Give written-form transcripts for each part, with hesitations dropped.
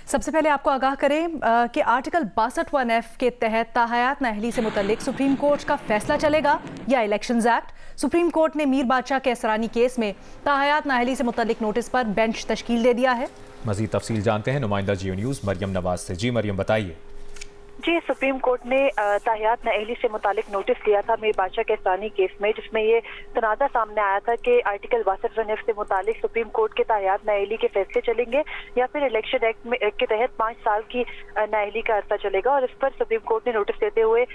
सबसे पहले आपको आगाह करें कि आर्टिकल 62(1)(f) के तहत ताहयात नाअहली से मुतल्लिक सुप्रीम कोर्ट का फैसला चलेगा या इलेक्शंस एक्ट। सुप्रीम कोर्ट ने मीर बादशाह के असरानी केस में ताहयात नाअहली से मुतल्लिक नोटिस पर बेंच तश्कील दे दिया है। मजीद तफसील जानते हैं नुमाइंदा जियो न्यूज़ मरियम नवाज से। जी मरियम, बताइए। जी, सुप्रीम कोर्ट ने ताहयात नाअहली से मुतालिक नोटिस दिया था मीर बादशाह के असरानी केस में, जिसमें ये तनाज़ा सामने आया था कि आर्टिकल 62(1)(f) से मुतालिक सुप्रीम कोर्ट के ताहयात नाअहली के फैसले चलेंगे या फिर इलेक्शन एक्ट के तहत 5 साल की नाअहली का अरसा चलेगा। और इस पर सुप्रीम कोर्ट ने नोटिस देते हुए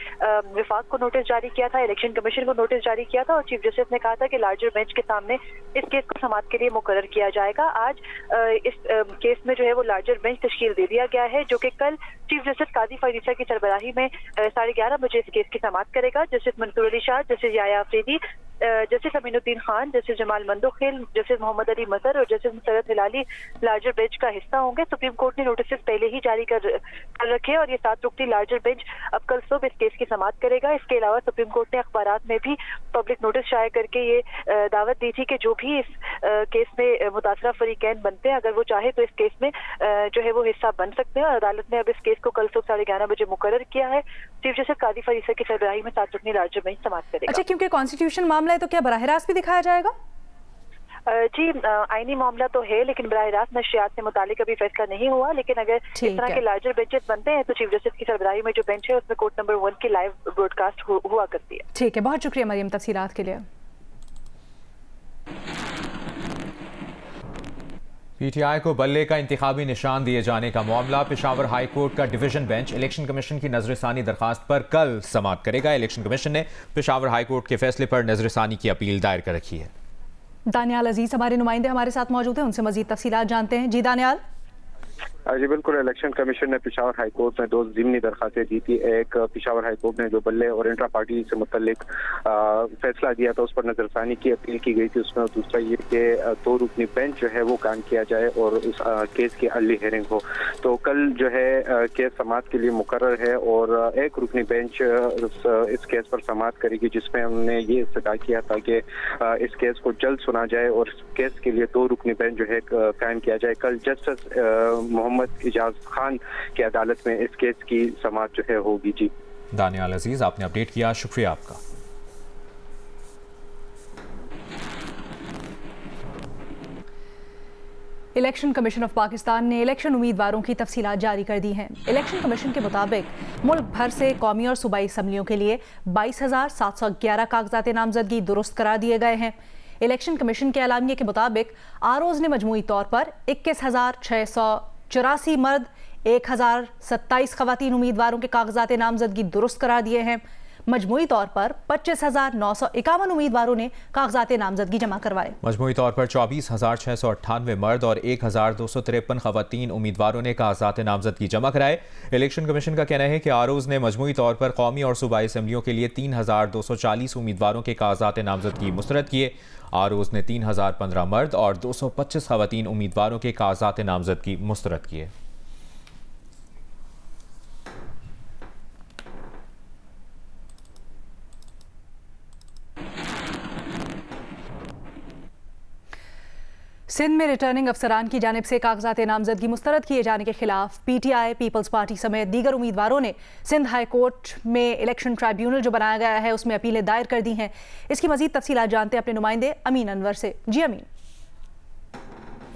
विफाक को नोटिस जारी किया था, इलेक्शन कमीशन को नोटिस जारी किया था और चीफ जस्टिस ने कहा था कि लार्जर बेंच के सामने इस केस को समाअत के लिए मुकर्रर किया जाएगा। आज इस केस में जो है वो लार्जर बेंच तश्कील दे दिया गया है, जो कि कल चीफ जस्टिस काजी फायरूज़ा की सरबराही में 11:30 बजे इस केस की समाअत करेगा। Justice Mansoor Ali Shah, justice Yahya Afridi, justice Aminuddin Khan, justice Jamal Mandokhail, justice Mohammad Ali Mazhar और justice Musarrat Hilali larger bench का हिस्सा होंगे। सुप्रीम कोर्ट ने नोटिस पहले ही जारी कर रखे और ये 7 रुकनी लार्जर बेंच अब कल सुबह इस केस की समाअत करेगा। इसके अलावा सुप्रीम कोर्ट ने अखबारात में भी पब्लिक नोटिस शाया करके ये दावत दी थी कि जो भी इस केस में मुतासरा फरीकैन बनते हैं, अगर वो चाहे तो इस केस में जो है वो हिस्सा बन सकते हैं। और अदालत ने अब इस केस को कल सुबह 11:30 बजे मुकर्रर किया है। चीफ जस्टिस काजी फायरूज़ा की सरबराही में 7 रुकनी लार्जर बेंच समाअत करेगा। अच्छा, क्योंकि कॉन्स्टिट्यूशन मामला है तो क्या बराह रास्त भी दिखाया जाएगा? जी, आईनी मामला तो है, लेकिन बराह रास्त नशियात से मुतालिक अभी फैसला नहीं हुआ। लेकिन अगर इस तरह के लार्जर बेंचेस बनते हैं तो चीफ जस्टिस की सरबराही में जो बेंच है उसमें कोर्ट नंबर 1 की लाइव ब्रॉडकास्ट हुआ करती है। ठीक है, बहुत शुक्रिया मरियम तफसीलात के लिए। पीटीआई को बल्ले का इंतखाबी निशान दिए जाने का मामला पेशावर हाई कोर्ट का डिवीजन बेंच इलेक्शन कमीशन की नजरसानी दरखास्त पर कल समाअत करेगा। इलेक्शन कमीशन ने पेशावर हाई कोर्ट के फैसले पर नजरसानी की अपील दायर कर रखी है। दानियाल अजीज हमारे नुमाइंदे हमारे साथ मौजूद हैं, उनसे मजीद तफसीलात जानते हैं। जी दानियाल। जी बिल्कुल, इलेक्शन कमीशन ने पेशावर हाई कोर्ट में 2 ज़िमनी दरखास्तें दी थी। एक पेशावर हाई कोर्ट ने जो बल्ले और इंट्रा पार्टी से मुतल्लिक फैसला दिया था उस पर नजरसानी की अपील की गई थी उसमें। दूसरा ये कि 2 रुकनी बेंच जो है वो कायम किया जाए और उस केस की अर्ली हेयरिंग हो। तो कल जो है केस समाअत के लिए मुकर्रर है और 1 रुकनी बेंच इस केस पर समाअत करेगी, जिसमें हमने ये इस्तदा किया था कि इस केस को जल्द सुना जाए और इस केस के लिए 2 रुकनी बेंच जो है कायम किया जाए। कल जस्टिस मोहम्मद इजाज खान की अदालत में इस केस की समाअत जो है होगी। जी दानियाल अजीज, आपने अपडेट किया, शुक्रिया आपका। इलेक्शन कमीशन ऑफ पाकिस्तान ने इलेक्शन उम्मीदवारों की तफसीलात जारी कर दी हैं। इलेक्शन कमीशन के मुताबिक मुल्क भर से कौमी और सूबाई असम्बलियों के लिए 22,711 कागजात नामजदगी दुरुस्त करार दिए गए हैं। इलेक्शन कमीशन के एलानिये के मुताबिक आरोज ने मजमूई तौर पर 21,684 मर्द, 1,027 खवातीन उम्मीदवारों के कागजात नामजदगी दुरुस्त करार दिए हैं। मजमूई तौर पर 25,951 उम्मीदवारों ने कागजात नामजदगी जमा करवाए। मजमूई तौर पर 24,698 मर्द और 1,253 खवातीन उम्मीदवारों ने कागजात नामजदगी जमा कराए। इलेक्शन कमीशन का कहना है कि आरोज ने मजमूई तौर पर कौमी और सूबाई असम्बलियों के लिए 3,240 उम्मीदवारों के कागजात नामजदगी मुस्तरद किए। आरोज ने 3,015 मर्द और 225 खवातीन उम्मीदवारों के कागजात नामजदगी मुस्तरद किए। सिंध में रिटर्निंग अफसरान की जानिब से कागजात नामजदगी मुस्तरद किए जाने के खिलाफ पीटीआई, पीपल्स पार्टी समेत दीगर उम्मीदवारों ने सिंध हाई कोर्ट में इलेक्शन ट्राइब्यूनल जो बनाया गया है उसमें अपीलें दायर कर दी हैं। इसकी मजीद तफसीलात जानते हैं अपने नुमाइंदे अमीन अनवर से। जी अमीन।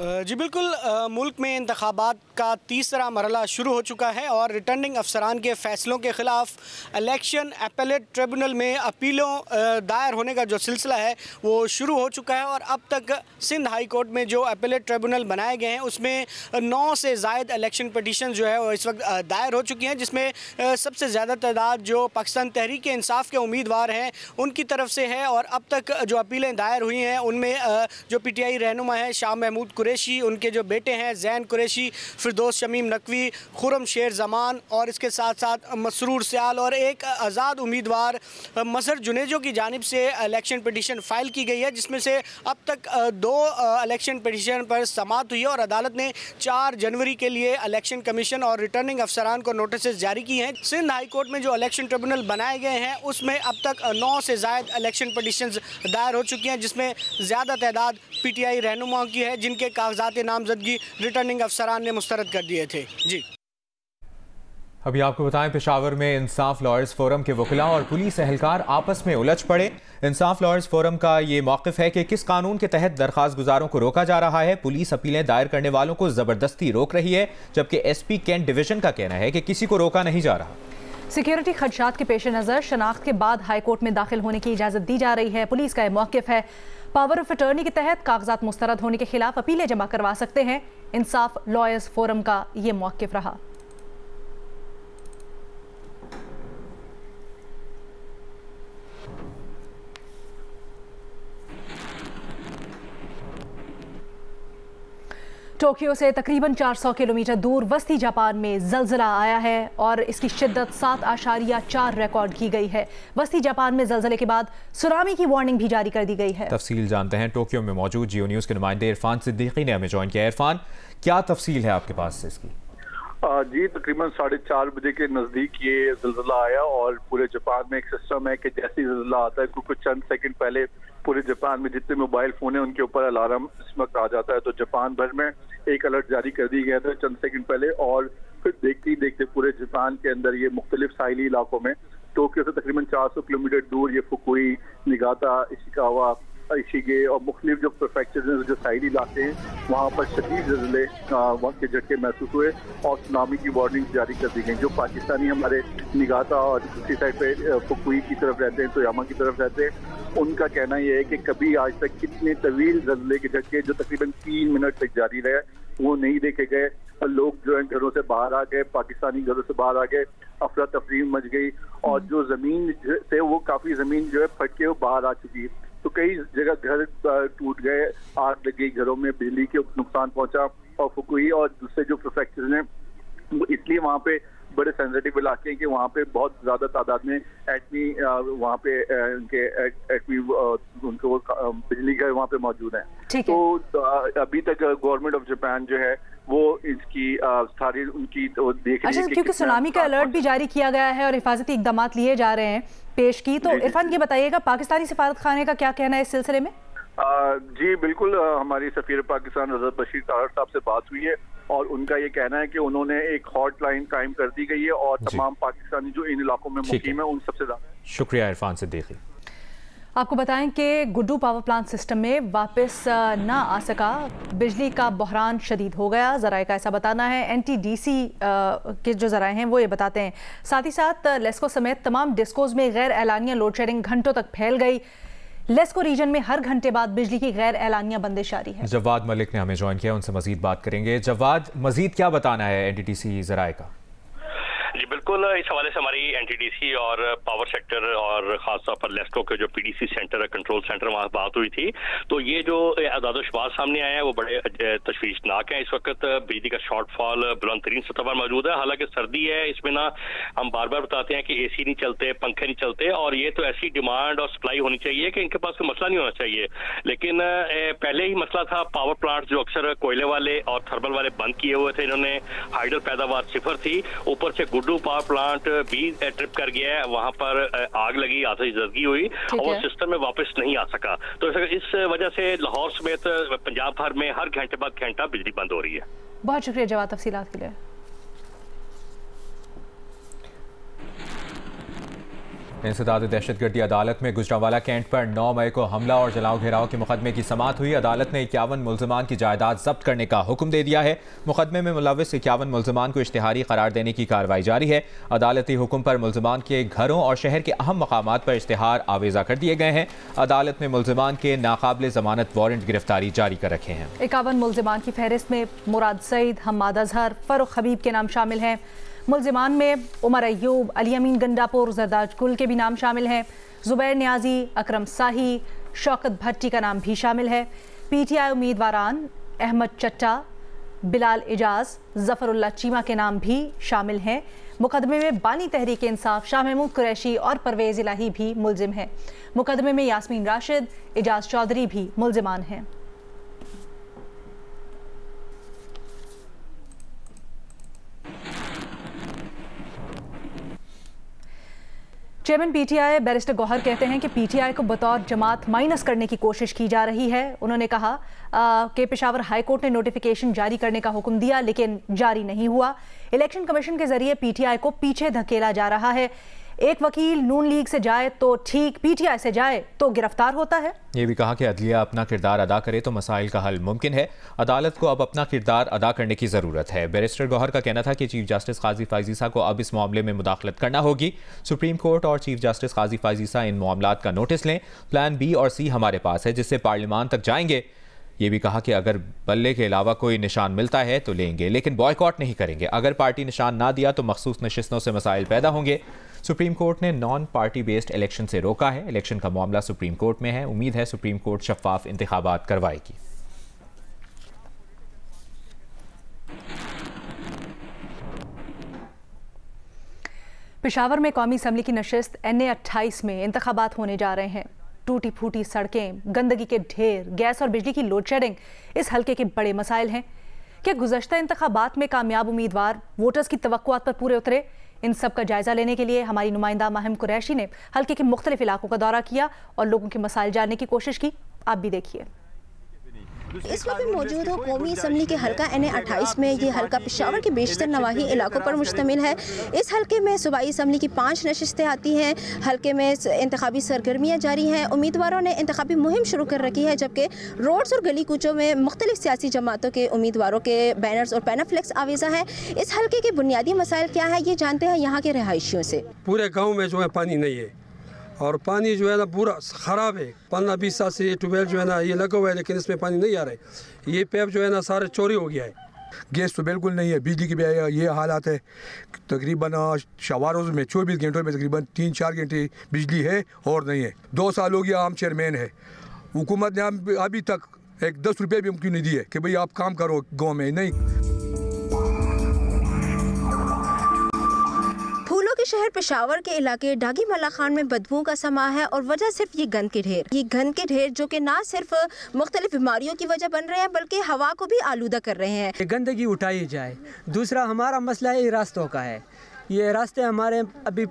जी बिल्कुल, मुल्क में इंतखाबात का तीसरा मरहला शुरू हो चुका है और रिटर्निंग अफसरान के फ़ैसलों के ख़िलाफ़ इलेक्शन अपीलेट ट्रिब्यूनल में अपीलों दायर होने का जो सिलसिला है वो शुरू हो चुका है। और अब तक सिंध हाई कोर्ट में जो अपीलेट ट्रिब्यूनल बनाए गए हैं उसमें 9 से ज़ायद इलेक्शन पटिशन जो है वो इस वक्त दायर हो चुकी हैं, जिसमें सबसे ज़्यादा तादाद जो पाकिस्तान तहरीक इंसाफ के उम्मीदवार हैं उनकी तरफ से है। और अब तक जो अपीलें दायर हुई हैं उनमें जो PTI रहनुमा है शाह महमूद कुरैशी, उनके जो बेटे हैं जैन कुरैशी, फिरदौस शमीम नकवी, खुरम शेर जमान और इसके साथ साथ मसरूर सियाल और एक आज़ाद उम्मीदवार मजहर जुनेजो की जानिब से इलेक्शन पटिशन फ़ाइल की गई है, जिसमें से अब तक 2 इलेक्शन पटिशन पर समाअत हुई है। और अदालत ने 4 जनवरी के लिए इलेक्शन कमीशन और रिटर्निंग अफसरान को नोटिस जारी किए हैं। सिंध हाई कोर्ट में जो इलेक्शन ट्रिब्यूनल बनाए गए हैं उसमें अब तक 9 से ज़ायद इलेक्शन पटिशन दायर हो चुकी हैं, जिसमें ज़्यादा तादाद PTI रहनुमाओं की है, जिनके कागजात नामजदगी रिटर्निंग अफसरान ने मुस्तरद कर दिए थे। जी, अभी आपको बताएं, पेशावर में इंसाफ लॉयर्स फोरम के वकीला और पुलिस एहलकार आपस में उलझ पड़े। इंसाफ लॉयर्स फोरम का ये मौक़िफ़ है कि किस कानून के तहत दरख्वास्त गुजारों को रोका जा रहा है। पुलिस अपीलें दायर करने वालों को ज़बरदस्ती रोक रही है, जबकि SP कैंट डिवीजन का कहना है कि किसी को रोका नहीं जा रहा। सिक्योरिटी खदशात के पेश नज़र शनाख्त के बाद हाईकोर्ट में दाखिल होने की इजाज़त दी जा रही है। पुलिस का यह मौक़िफ़ है, पावर ऑफ अटर्नी के तहत कागजात मुस्तरद होने के खिलाफ अपीलें जमा करवा सकते हैं। इंसाफ लॉयर्स फोरम का ये मौक़िफ़ रहा। टोक्यो से तकरीबन 400 किलोमीटर दूर वस्ती जापान में ज़लज़ला आया है और इसकी शिद्दत 7.4 रिकॉर्ड की गई है। वस्ती जापान में ज़लज़ले के बाद सुनामी की वार्निंग भी जारी कर दी गई है। तफसील जानते हैं, टोक्यो में मौजूद जियो न्यूज़ के नुमाइंदे इरफान सिद्दीकी ने हमें ज्वाइन किया। इरफान, क्या तफसील है आपके पास से इसकी? जी, तकरीबन 4:30 बजे के नज़दीक ये ज़लज़ला आया और पूरे जापान में एक सिस्टम है कि जैसे ही ज़लज़ला आता है कुछ चंद सेकंड पहले पूरे जापान में जितने मोबाइल फ़ोन हैं उनके ऊपर अलार्म इस वक्त आ जाता है। तो जापान भर में एक अलर्ट जारी कर दी गया था चंद सेकंड पहले, और फिर देखते ही देखते पूरे जापान के अंदर ये मुख्तलिफ साहिली इलाकों में, टोक्यो से तकरीबन 400 किलोमीटर दूर ये फुकुई, निगाता, इशिकावा, इशिगे और मुख्तलिफ जो प्रेफेक्चर हैं, जो साहिली इलाके हैं, वहाँ पर शदीद ज़लज़ले वक्त के झटके महसूस हुए और सुनामी की वार्निंग जारी कर दी गई। जो पाकिस्तानी हमारे निगाता और दूसरी साइड पे फुकुई की तरफ रहते हैं, तोयामा की तरफ रहते हैं, उनका कहना यह है कि कभी आज तक कितने तवील ज़लज़ले के झटके जो तकरीबन 3 मिनट तक जारी रहे वो नहीं देखे गए। लोग जो है घरों से बाहर आ गए, पाकिस्तानी घरों से बाहर आ गए, अफरा तफरी मच गई और जो जमीन थे वो काफी जमीन जो है फट के वो बाहर आ चुकी है। तो कई जगह घर टूट गए, आग लग गई, घरों में बिजली के नुकसान पहुंचा और फुकुई और दूसरे जो प्रोफेक्चर हैं इसलिए वहाँ पे बड़े सेंसिटिव इलाके हैं कि वहाँ पे बहुत ज्यादा तादाद में एटमी वहाँ पे उनके एटमी उनको बिजली घर वहाँ पे मौजूद हैं। तो अभी तक गवर्नमेंट ऑफ जापान जो है वो इसकी सारी उनकी तो देख रही है क्योंकि सुनामी का अलर्ट भी जारी किया गया है और हिफाजती इकदाम लिए जा रहे हैं पेश की। तो इरफान ये बताइएगा, पाकिस्तानी सफारत खाने का क्या कहना है इस सिलसिले में? जी बिल्कुल, हमारी सफीर पाकिस्तान रज़ा बशीर ताहर साहब से बात हुई है और उनका ये कहना है कि उन्होंने एक हॉटलाइन कायम कर दी गई है और तमाम पाकिस्तानी जो इन इलाकों में मुकीम है उन सबसे ज्यादा। शुक्रिया इरफान सिद्दीकी। आपको बताएं कि गुड्डू पावर प्लांट सिस्टम में वापस ना आ सका, बिजली का बहरान शदीद हो गया। ज़राए का ऐसा बताना है, NTDC के जो ज़राए हैं वो ये बताते हैं। साथ ही साथ लेस्को समेत तमाम डिस्कोज में गैर एलानिया लोड शेडिंग घंटों तक फैल गई। लेस्को रीजन में हर घंटे बाद बिजली की गैर एलानिया बंदिश जारी है। जवाद मलिक ने हमें ज्वाइन किया, उनसे मजीद बात करेंगे। जवाद, मजीद क्या बताना है NTDC ज़राए का? जी बिल्कुल, इस हवाले से हमारी NTDC और पावर सेक्टर और खासतौर पर लेस्को के जो PDC सेंटर है, कंट्रोल सेंटर, वहाँ बात हुई थी। तो ये जो आदाद-ओ-शुमार सामने आए हैं वो बड़े तशवीशनाक हैं। इस वक्त बिजली का शॉर्टफॉल बुलंद तरीन सतह पर मौजूद है। हालांकि सर्दी है, इसमें ना हम बार बार बताते हैं कि AC नहीं चलते, पंखे नहीं चलते और ये तो ऐसी डिमांड और सप्लाई होनी चाहिए कि इनके पास कोई मसला नहीं होना चाहिए। लेकिन पहले ही मसला था, पावर प्लांट जो अक्सर कोयले वाले और थर्मल वाले बंद किए हुए थे, इन्होंने हाइडल पैदावार 0 थी। ऊपर से गुड्डू पावर प्लांट भी ट्रिप कर गया है, वहां पर आग लगी, आतिशबाजी हुई और वो सिस्टम में वापस नहीं आ सका। तो इस वजह से लाहौर समेत पंजाब भर में हर घंटे बाद घंटा बिजली बंद हो रही है। बहुत शुक्रिया जवाब तफसीलात के लिए। इंसदाद दहशतगर्दी अदालत में गुजरांवाला कैंट पर 9 मई को हमला और जलाओ घेराव के मुकदमे की समाअत हुई। अदालत ने 51 मुल्ज़िमान की जायदाद जब्त करने का हुक्म दे दिया है। मुकदमे में मुलविस 51 मुल्ज़िमान को इश्तिहारी करार देने की कार्रवाई जारी है। अदालती हुक्म पर मुल्ज़िमान के घरों और शहर के अहम मकामात पर इश्तिहार आवेजा कर दिए गए हैं। अदालत ने मुल्ज़िमान के नाकाबिल ज़मानत वारंट गिरफ्तारी जारी कर रखे हैं। 51 मुल्ज़िमान की फहरिस्त में मुराद सईद, हम्माद अजहर, फरुख हबीब के नाम शामिल हैं। मुल्ज़िमान में उमर अयूब, अली अमीन गंडापुर, जरदाज गुल के भी नाम शामिल हैं। जुबैर न्याजी, अकरम साही, शौकत भट्टी का नाम भी शामिल है। PTI उम्मीदवारान अहमद चट्टा, बिलाल इजाज, जफरुल्लाह चीमा के नाम भी शामिल हैं। मुकदमे में बानी तहरीक इंसाफ शाह महमूद कुरैशी और परवेज़ इलाही भी मुल्जिम हैं। मुकदमे में यास्मीन राशिद, इजाज चौधरी भी मुल्जिमान हैं। चेयरमैन पीटीआई बैरिस्टर गौहर कहते हैं कि पीटीआई को बतौर जमात माइनस करने की कोशिश की जा रही है। उन्होंने कहा कि पेशावर हाई कोर्ट ने नोटिफिकेशन जारी करने का हुक्म दिया लेकिन जारी नहीं हुआ। इलेक्शन कमीशन के जरिए पीटीआई को पीछे धकेला जा रहा है। एक वकील नून लीग से जाए तो ठीक, पीटीआई से जाए तो गिरफ्तार होता है। ये भी कहा कि अदलिया अपना किरदार अदा करे तो मसाइल का हल मुमकिन है। अदालत को अब अपना किरदार अदा करने की ज़रूरत है। बैरिस्टर गौहर का कहना था कि चीफ जस्टिस काजी फाइजीसा को अब इस मामले में मुदाखलत करना होगी। सुप्रीम कोर्ट और चीफ जस्टिस काजी फाइजीसा इन मामलात का नोटिस लें। प्लान बी और सी हमारे पास है जिससे पार्लियामान तक जाएंगे। ये भी कहा कि अगर बल्ले के अलावा कोई निशान मिलता है तो लेंगे, लेकिन बॉयकॉट नहीं करेंगे। अगर पार्टी निशान ना दिया तो मखसूस नशिस्तों से मसाइल पैदा होंगे। सुप्रीम कोर्ट ने नॉन पार्टी बेस्ड इलेक्शन से रोका है। इलेक्शन का मामला सुप्रीम कोर्ट में है। उम्मीद है सुप्रीम कोर्ट शफाफ इंतखाबात करवाएगी। पेशावर में कौमी असम्बली की नशिस्त NA 28 में इंतखाबात होने जा रहे हैं। टूटी फूटी सड़कें, गंदगी के ढेर, गैस और बिजली की लोड शेडिंग इस हल्के के बड़े मसाइल हैं। क्या गुज़श्ता इंतखाबात में कामयाब उम्मीदवार वोटर्स की तवक्कुआत पर पूरे उतरे? इन सब का जायजा लेने के लिए हमारी नुमाइंदा माहिम कुरैशी ने हल्के के मुख्तलिफ इलाकों का दौरा किया और लोगों के मसाइल जानने की कोशिश की। आप भी देखिए। इस वक्त मौजूद हो कौमी असम्बली के हल्का NA 28 में। ये हल्का पेशावर के बेशतर नवाही इलाकों पर मुश्तमिल है। इस हल्के में सूबाई असम्बली की 5 नशिस्तें आती हैं। हल्के में इंतखाबी सरगर्मियाँ जारी हैं। उम्मीदवारों ने इंतखाबी मुहिम शुरू कर रखी है, जबकि रोड्स और गली कूचों में मुख्तलिफ सियासी जमातों के उम्मीदवारों के बैनर्स और पैनाफ्लेक्स आवेजा हैं। इस हल्के के बुनियादी मसाइल क्या है, ये जानते हैं यहाँ के रहायशियों से। पूरे गाँव में जो है पानी नहीं है और पानी जो है ना पूरा ख़राब है। 15-20 साल से ये ट्यूबवेल जो है ना ये लगा हुआ है, लेकिन इसमें पानी नहीं आ रहा है। ये पैप जो है ना सारे चोरी हो गया है। गैस तो बिल्कुल नहीं है, बिजली की भी ये हालात है। तकरीबन शवारों में 24 घंटों में तकरीबन 3-4 घंटे बिजली है और नहीं है। 2 साल हो गया, आम चेयरमैन है। हुकूमत ने अभी तक एक 10 रुपये भी मुमकिन नहीं दिए कि भाई आप काम करो गाँव में। नहीं, फूलों के शहर पेशावर के इलाके डागी मल्ला खान में बदबू का समा है और वजह सिर्फ ये गंद के ढेर। ये गंद के ढेर जो कि ना सिर्फ मुख्तलिफ बीमारियों की वजह बन रहे हैं बल्कि हवा को भी आलूदा कर रहे हैं। गंदगी उठाई जाए। दूसरा हमारा मसला ये रास्तों का है। ये रास्ते हमारे अभी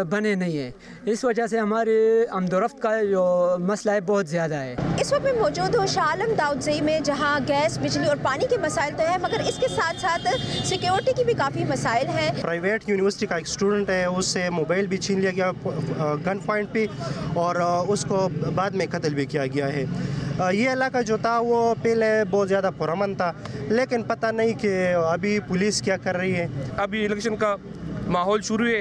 बने नहीं हैं, इस वजह से हमारे आमदोरफ्त का जो मसला है बहुत ज़्यादा है। इस वक्त में मौजूद हो शाह आलम दाऊदज़ई में, जहाँ गैस, बिजली और पानी के मसाइल तो है, मगर इसके साथ साथ सिक्योरिटी की भी काफ़ी मसाइल हैं। प्राइवेट यूनिवर्सिटी का एक स्टूडेंट है, उससे मोबाइल भी छीन लिया गया गन पॉइंट पे और उसको बाद में कत्ल भी किया गया है। ये इलाका जो था वो पहले बहुत ज़्यादा पुरअमन था, लेकिन पता नहीं कि अभी पुलिस क्या कर रही है। अभी इलेक्शन का माहौल शुरू है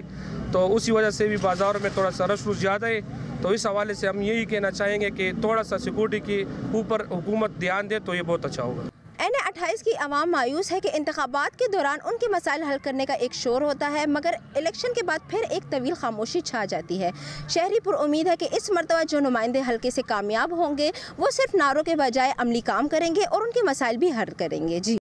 तो उसी वजह से भी बाज़ारों में थोड़ा सा रश ज़्यादा है। तो इस हवाले से हम यही कहना चाहेंगे कि थोड़ा सा सिक्योरिटी के ऊपर हुकूमत ध्यान दे तो ये बहुत अच्छा होगा। NA 28 की आवाम मायूस है कि इंतखाबात के दौरान उनके मसाइल हल करने का एक शोर होता है, मगर इलेक्शन के बाद फिर एक तवील खामोशी छा जाती है। शहरी पुर उम्मीद है कि इस मरतबा जो नुमाइंदे हल्के से कामयाब होंगे वो सिर्फ नारों के बजाय अमली काम करेंगे और उनके मसाइल भी हल करेंगे। जी।